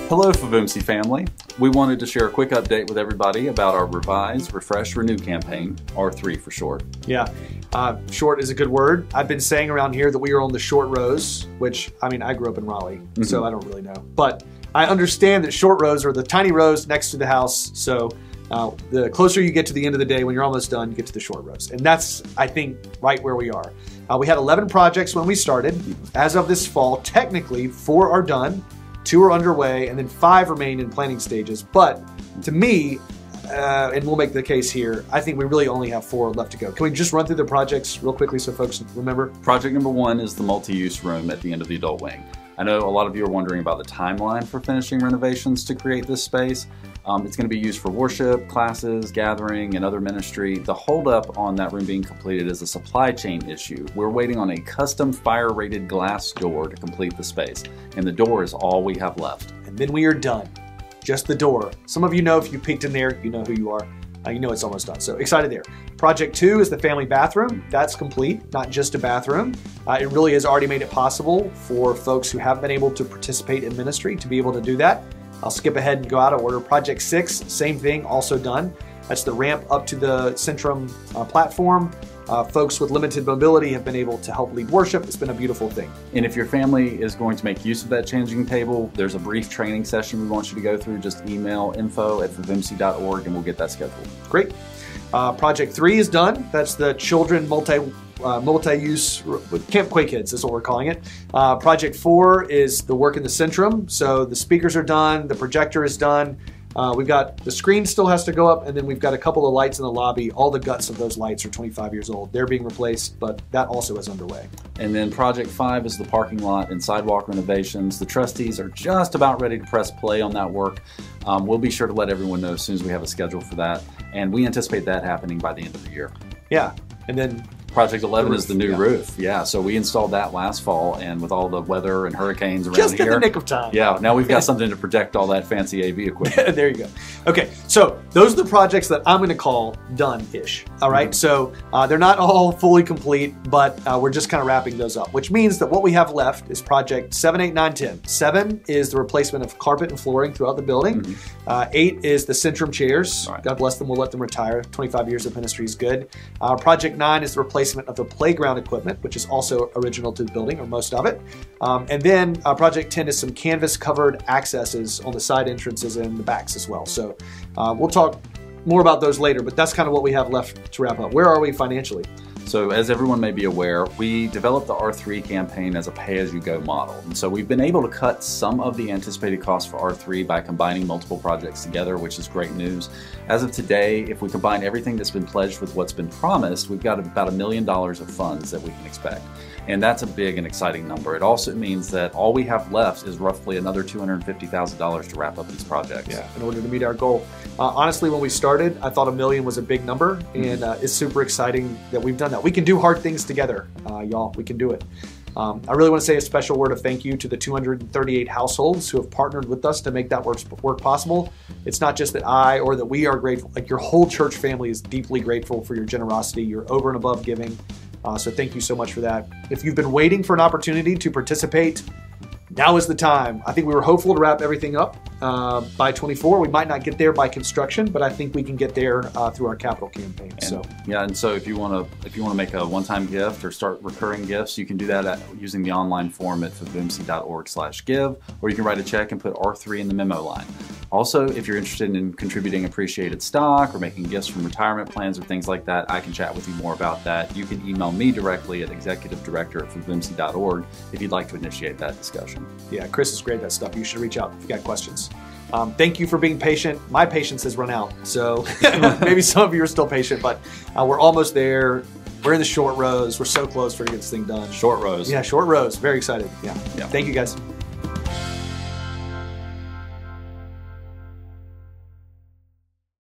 Hello Fuquay family. We wanted to share a quick update with everybody about our Revise, Refresh, Renew campaign, R3 for short. Yeah, short is a good word. I've been saying around here that we are on the short rows, which, I mean, I grew up in Raleigh, so I don't really know. But I understand that short rows are the tiny rows next to the house, so the closer you get to the end of the day, when you're almost done, you get to the short rows. And that's, I think, right where we are. We had 11 projects when we started. As of this fall, technically, 4 are done. 2 are underway, and then 5 remain in planning stages. But to me, and we'll make the case here, I think we really only have 4 left to go. Can we just run through the projects real quickly so folks remember? Project number 1 is the multi-use room at the end of the adult wing. I know a lot of you are wondering about the timeline for finishing renovations to create this space. It's going to be used for worship, classes, gathering, and other ministry. The holdup on that room being completed is a supply chain issue. We're waiting on a custom fire-rated glass door to complete the space, and the door is all we have left. And then we are done. Just the door. Some of you know, if you peeked in there, you know who you are. You know it's almost done, so excited there. Project 2 is the family bathroom. That's complete, not just a bathroom. It really has already made it possible for folks who haven't been able to participate in ministry to be able to do that. I'll skip ahead and go out of order. Project 6, same thing, also done. That's the ramp up to the Centrum platform. Folks with limited mobility have been able to help lead worship. It's been a beautiful thing. And if your family is going to make use of that changing table, there's a brief training session we want you to go through. Just email info@fuvmc.org and we'll get that scheduled. Great. Project 3 is done. That's the children multi-use Camp Quay Kids is what we're calling it. Project 4 is the work in the Centrum. So the speakers are done, the projector is done. We've got the screen still has to go up, and then we've got a couple of lights in the lobby. All the guts of those lights are 25 years old. They're being replaced, but that also is underway. And then Project 5 is the parking lot and sidewalk renovations. The trustees are just about ready to press play on that work. We'll be sure to let everyone know as soon as we have a schedule for that, and we anticipate that happening by the end of the year. Yeah, and then Project 11 is the new roof. Yeah, so we installed that last fall, and with all the weather and hurricanes around just here. in the nick of time. Yeah, now we've got something to protect all that fancy AV equipment. There you go. Okay, so those are the projects that I'm going to call done-ish. All right, so they're not all fully complete, but we're just kind of wrapping those up, which means that what we have left is Project 7, 8, 9, 10. 7 is the replacement of carpet and flooring throughout the building. 8 is the Centrum chairs. Right. God bless them. We'll let them retire. 25 years of ministry is good. Project 9 is the replacement of the playground equipment, which is also original to the building, or most of it. And then Project 10 is some canvas-covered accesses on the side entrances and the backs as well. So we'll talk more about those later, but that's kind of what we have left to wrap up. Where are we financially? So as everyone may be aware, we developed the R3 campaign as a pay-as-you-go model. And so we've been able to cut some of the anticipated costs for R3 by combining multiple projects together, which is great news. As of today, if we combine everything that's been pledged with what's been promised, we've got about $1 million of funds that we can expect. And that's a big and exciting number. It also means that all we have left is roughly another $250,000 to wrap up these projects. Yeah, in order to meet our goal. Honestly, when we started, I thought $1 million was a big number, and it's super exciting that we've done that. We can do hard things together, y'all. We can do it. I really want to say a special word of thank you to the 238 households who have partnered with us to make that work possible. It's not just that I or that we are grateful, like your whole church family is deeply grateful for your generosity, your over and above giving. So thank you so much for that. If you've been waiting for an opportunity to participate, now is the time. I think we were hopeful to wrap everything up by 24. We might not get there by construction, but I think we can get there through our capital campaign. And so if you want to make a one-time gift or start recurring gifts, you can do that using the online form at fuvmc.org/give, or you can write a check and put R3 in the memo line. Also, if you're interested in contributing appreciated stock or making gifts from retirement plans or things like that, I can chat with you more about that. You can email me directly at executivedirector@fuvmc.org if you'd like to initiate that discussion. Yeah, Chris is great at that stuff. You should reach out if you got questions. Thank you for being patient. My patience has run out, so maybe some of you are still patient, but we're almost there. We're in the short rows. We're so close for to get this thing done. Short rows. Yeah, short rows. Very excited. Yeah. Yeah. Thank you, guys.